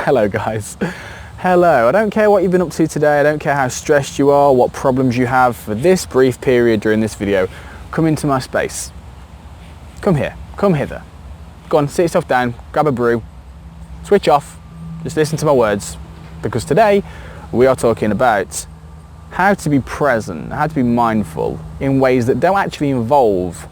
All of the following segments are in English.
Hello guys. Hello. I don't care what you've been up to today. I don't care how stressed you are, what problems you have. For this brief period during this video, come into my space. Come here. Come hither. Go on, sit yourself down, grab a brew, switch off, just listen to my words. Because today we are talking about how to be present, how to be mindful in ways that don't actually involve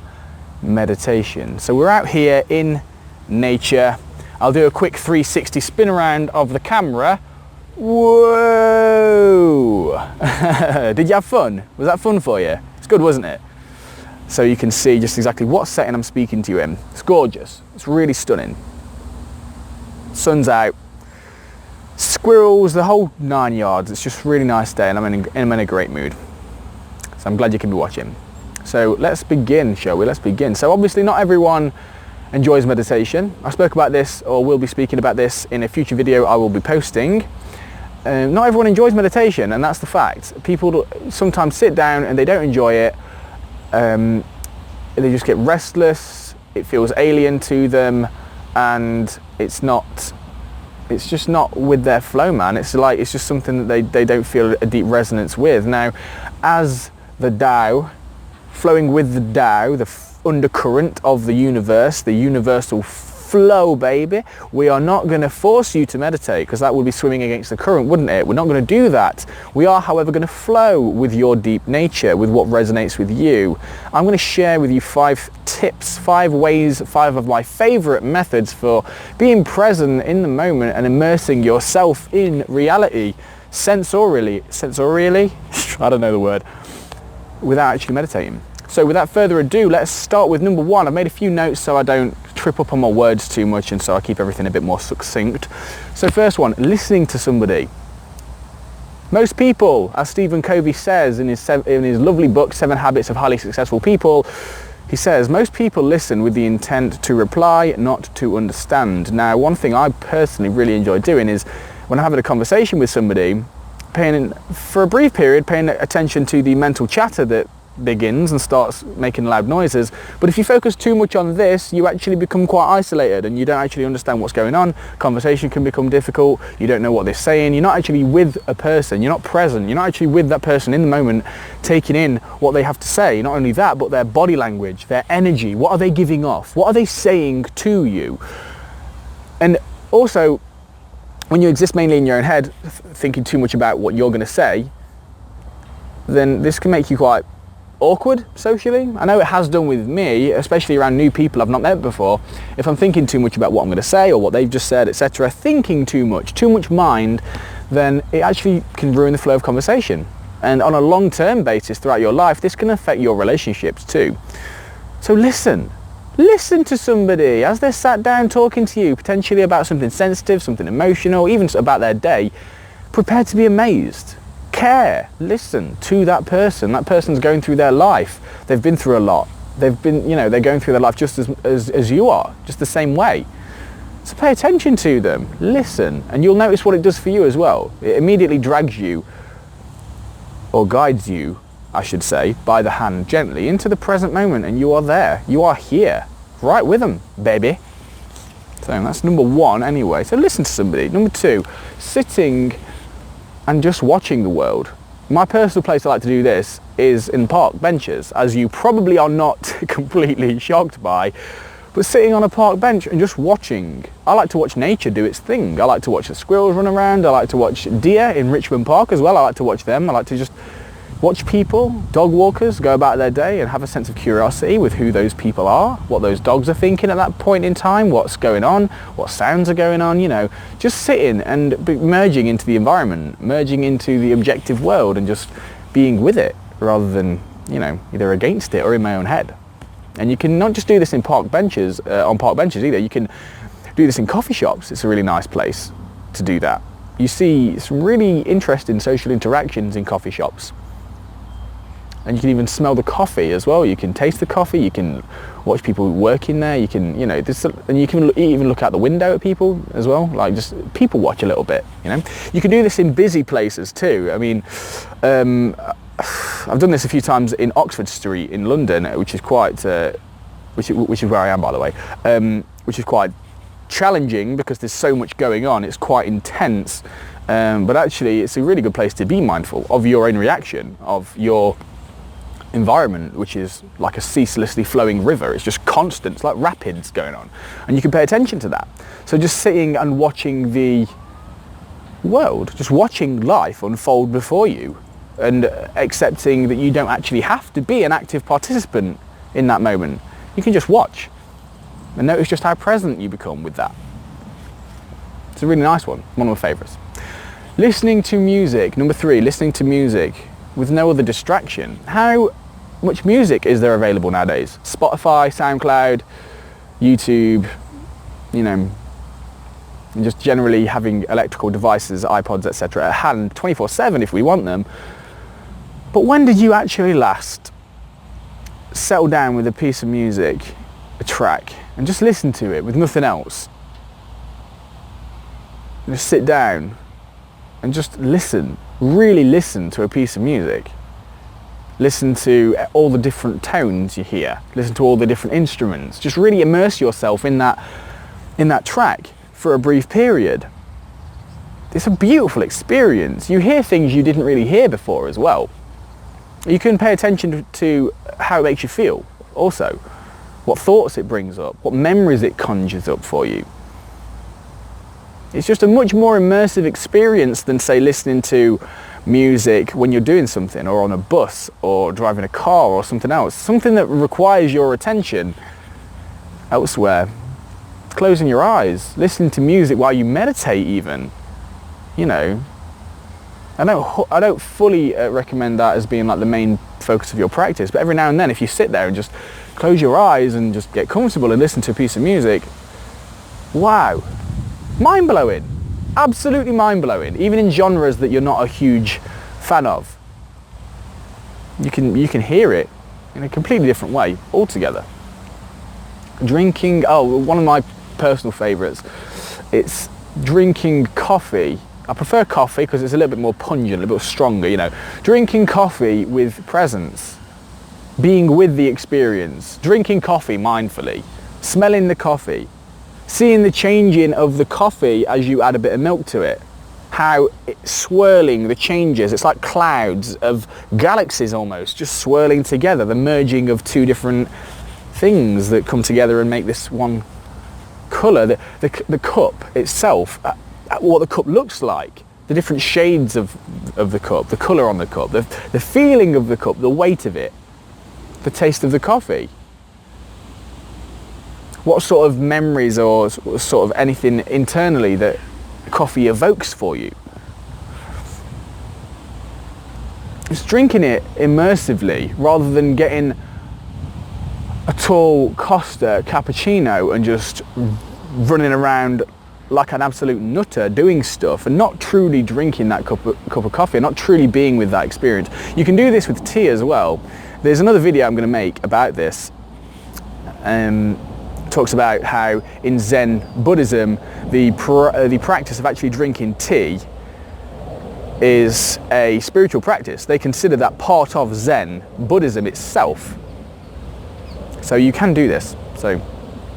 meditation. So we're out here in nature. I'll do a quick 360 spin around of the camera. Whoa! Did you have fun? Was that fun for you? It's good, wasn't it? So you can see just exactly what setting I'm speaking to you in. It's gorgeous. It's really stunning. Sun's out. Squirrels, the whole 9 yards. It's just a really nice day and I'm in a great mood. So I'm glad you can be watching. So let's begin, shall we? Let's begin. So obviously not everyone enjoys meditation. I spoke about this, or will be speaking about this in a future video I will be posting. Not everyone enjoys meditation, and that's the fact. People sometimes sit down and they don't enjoy it. They just get restless, it feels alien to them, and it's just not with their flow, man. It's just something that they don't feel a deep resonance with. Now, as the Tao, flowing with the Tao, the undercurrent of the universe, the universal flow, baby, we are not going to force you to meditate, because that would be swimming against the current, wouldn't it? We're not going to do that. We are, however, going to flow with your deep nature, with what resonates with you. I'm going to share with you 5 tips, 5 ways, 5 of my favorite methods for being present in the moment and immersing yourself in reality, sensorially, I don't know the word, without actually meditating. So without further ado, let's start with number 1. I've made a few notes so I don't trip up on my words too much, and so I keep everything a bit more succinct. So first one, listening to somebody. Most people, as Stephen Covey says in his lovely book, 7 Habits of Highly Successful People, he says, most people listen with the intent to reply, not to understand. Now, one thing I personally really enjoy doing is when I'm having a conversation with somebody, for a brief period, paying attention to the mental chatter that begins and starts making loud noises. But if you focus too much on this, you actually become quite isolated and you don't actually understand what's going on. Conversation can become difficult. You don't know what they're saying. You're not actually with a person. You're not present. You're not actually with that person in the moment, taking in what they have to say. Not only that, but their body language, their energy. What are they giving off? What are they saying to you? And also, when you exist mainly in your own head, thinking too much about what you're going to say, then this can make you quite awkward socially. I know it has done with me, especially around new people I've not met before. If I'm thinking too much about what I'm going to say or what they've just said, etc., thinking too much mind, then it actually can ruin the flow of conversation. And on a long-term basis throughout your life, this can affect your relationships too. So listen to somebody as they're sat down talking to you, potentially about something sensitive, something emotional, even about their day. Prepare to be amazed. Care, listen to that person. That person's going through their life. They've been through a lot. They're going through their life just as you are, just the same way. So pay attention to them, listen, and you'll notice what it does for you as well. It immediately drags you, or guides you, I should say, by the hand gently into the present moment, and you are there. You are here, right with them, baby. So that's number 1 anyway. So listen to somebody. Number 2, sitting and just watching the world. My personal place I like to do this is in park benches, as you probably are not completely shocked by, but sitting on a park bench and just watching. I like to watch nature do its thing. I like to watch the squirrels run around. I like to watch deer in Richmond Park as well. I like to watch them. I like to just watch people, dog walkers, go about their day and have a sense of curiosity with who those people are, what those dogs are thinking at that point in time, what's going on, what sounds are going on, just sitting and merging into the environment, merging into the objective world and just being with it rather than, either against it or in my own head. And you can not just do this in park benches, on park benches either, you can do this in coffee shops. It's a really nice place to do that. You see some really interesting social interactions in coffee shops. And you can even smell the coffee as well. You can taste the coffee. You can watch people working there. You can, and you can even look out the window at people as well. Like just people watch a little bit. You can do this in busy places too. I mean, I've done this a few times in Oxford Street in London, which is quite, which is where I am, by the way, which is quite challenging because there's so much going on. It's quite intense, but actually it's a really good place to be mindful of your own reaction, of your environment, which is like a ceaselessly flowing river. It's just constant. It's like rapids going on, and you can pay attention to that. So just sitting and watching the world, just watching life unfold before you, and accepting that you don't actually have to be an active participant in that moment. You can just watch and notice just how present you become with that. It's a really nice one of my favourites. Listening to music, number 3, listening to music with no other distraction. How much music is there available nowadays? Spotify, SoundCloud, YouTube, you know, and just generally having electrical devices, iPods, etc. at hand 24/7 if we want them. But when did you actually last settle down with a piece of music, a track, and just listen to it with nothing else? And just sit down and just listen, really listen to a piece of music. Listen to all the different tones you hear. Listen to all the different instruments. Just really immerse yourself in that track for a brief period. It's a beautiful experience. You hear things you didn't really hear before as well. You can pay attention to how it makes you feel also. What thoughts it brings up, what memories it conjures up for you. It's just a much more immersive experience than, say, listening to music when you're doing something, or on a bus, or driving a car, or something else. Something that requires your attention elsewhere. Closing your eyes, listening to music while you meditate even. You know, I don't fully recommend that as being like the main focus of your practice, but every now and then if you sit there and just close your eyes and just get comfortable and listen to a piece of music, wow, mind-blowing, absolutely mind-blowing, even in genres that you're not a huge fan of. You can hear it in a completely different way altogether. Drinking, one of my personal favourites, it's drinking coffee. I prefer coffee because it's a little bit more pungent, a little bit stronger, you know. Drinking coffee with presence, being with the experience, drinking coffee mindfully, smelling the coffee, seeing the changing of the coffee as you add a bit of milk to it, how it's swirling, the changes, it's like clouds of galaxies almost, just swirling together, the merging of two different things that come together and make this one colour. The cup itself, what the cup looks like, the different shades of the cup, the colour on the cup, the feeling of the cup, the weight of it, the taste of the coffee. What sort of memories or sort of anything internally that coffee evokes for you. It's drinking it immersively rather than getting a tall Costa cappuccino and just running around like an absolute nutter doing stuff and not truly drinking that cup of coffee and not truly being with that experience. You can do this with tea as well. There's another video I'm going to make about this. Talks about how in Zen Buddhism the practice of actually drinking tea is a spiritual practice. They consider that part of Zen Buddhism itself. So you can do this. So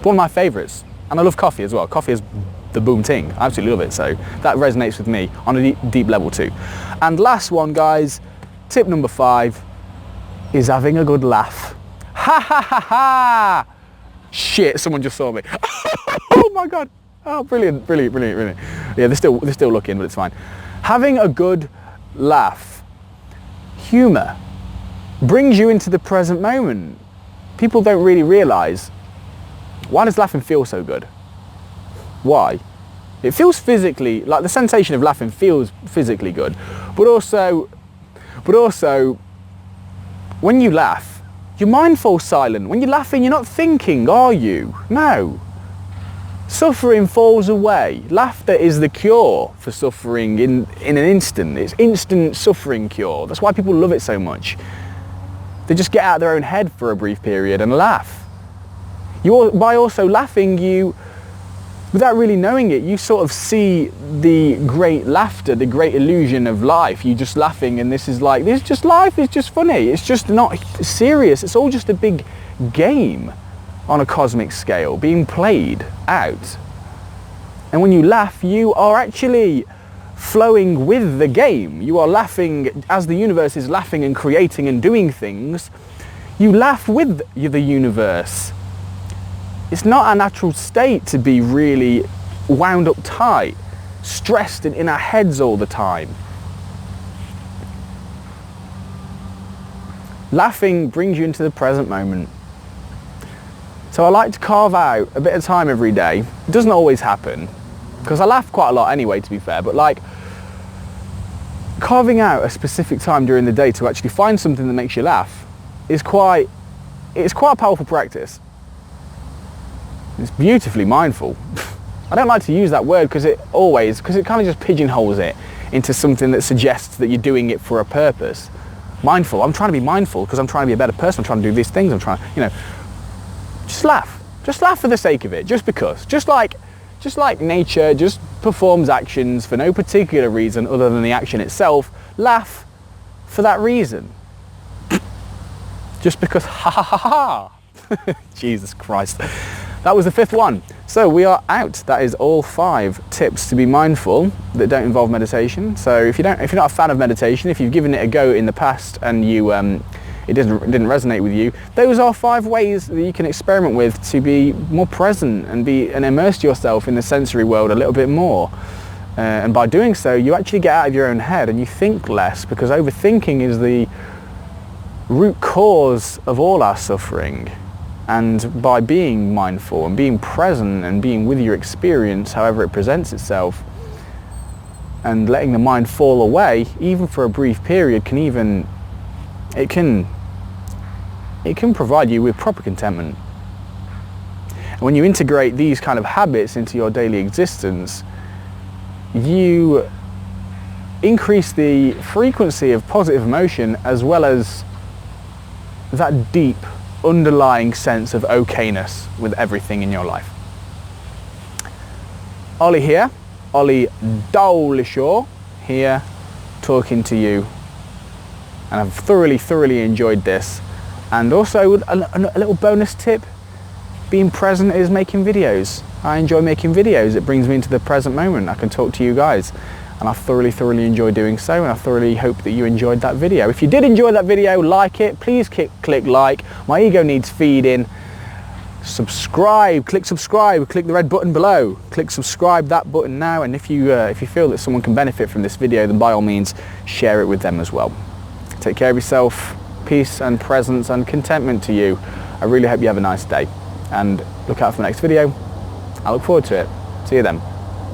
one of my favourites, and I love coffee as well. Coffee is the boom ting. I absolutely love it. So that resonates with me on a deep level too. And last one, guys, tip number 5 is having a good laugh. Ha ha ha ha! Shit, someone just saw me. Oh my God. Oh, brilliant, brilliant, brilliant, brilliant. Yeah, they're still looking, but it's fine. Having a good laugh, humour, brings you into the present moment. People don't really realise, why does laughing feel so good? Why? It feels physically, like the sensation of laughing feels physically good, but also when you laugh, your mind falls silent. When you're laughing, you're not thinking, are you? No. Suffering falls away. Laughter is the cure for suffering in an instant. It's instant suffering cure. That's why people love it so much. They just get out of their own head for a brief period and laugh. By also laughing, without really knowing it, you sort of see the great laughter, the great illusion of life. You're just laughing and this is just life, it's just funny. It's just not serious. It's all just a big game on a cosmic scale being played out. And when you laugh, you are actually flowing with the game. You are laughing as the universe is laughing and creating and doing things. You laugh with the universe. It's not our natural state to be really wound up tight, stressed and in our heads all the time. Laughing brings you into the present moment. So I like to carve out a bit of time every day. It doesn't always happen, because I laugh quite a lot anyway, to be fair, but like carving out a specific time during the day to actually find something that makes you laugh is quite a powerful practice. It's beautifully mindful. I don't like to use that word because it kind of just pigeonholes it into something that suggests that you're doing it for a purpose. Mindful, I'm trying to be mindful because I'm trying to be a better person, I'm trying to do these things, I'm trying, just laugh. Just laugh for the sake of it, just because. Just like nature just performs actions for no particular reason other than the action itself, laugh for that reason. Just because, ha ha ha ha. Jesus Christ. That was the 5th one. So we are out. That is all 5 tips to be mindful that don't involve meditation. So if you're not a fan of meditation, if you've given it a go in the past and it didn't resonate with you, those are 5 ways that you can experiment with to be more present and immerse yourself in the sensory world a little bit more. And by doing so, you actually get out of your own head and you think less, because overthinking is the root cause of all our suffering. And by being mindful and being present and being with your experience, however it presents itself, and letting the mind fall away, even for a brief period, it can provide you with proper contentment. And when you integrate these kind of habits into your daily existence, you increase the frequency of positive emotion as well as that deep underlying sense of okayness with everything in your life. Ollie here, Ollie Dowlishaw here, talking to you. And I've thoroughly enjoyed this. And also a little bonus tip, being present is making videos. I enjoy making videos. It brings me into the present moment. I can talk to you guys. And I thoroughly enjoy doing so, and I thoroughly hope that you enjoyed that video. If you did enjoy that video, like it, please click like. My ego needs feeding. Subscribe, click the red button below. Click subscribe, that button now, and if you feel that someone can benefit from this video, then by all means share it with them as well. Take care of yourself. Peace and presence and contentment to you. I really hope you have a nice day, and look out for the next video. I look forward to it. See you then.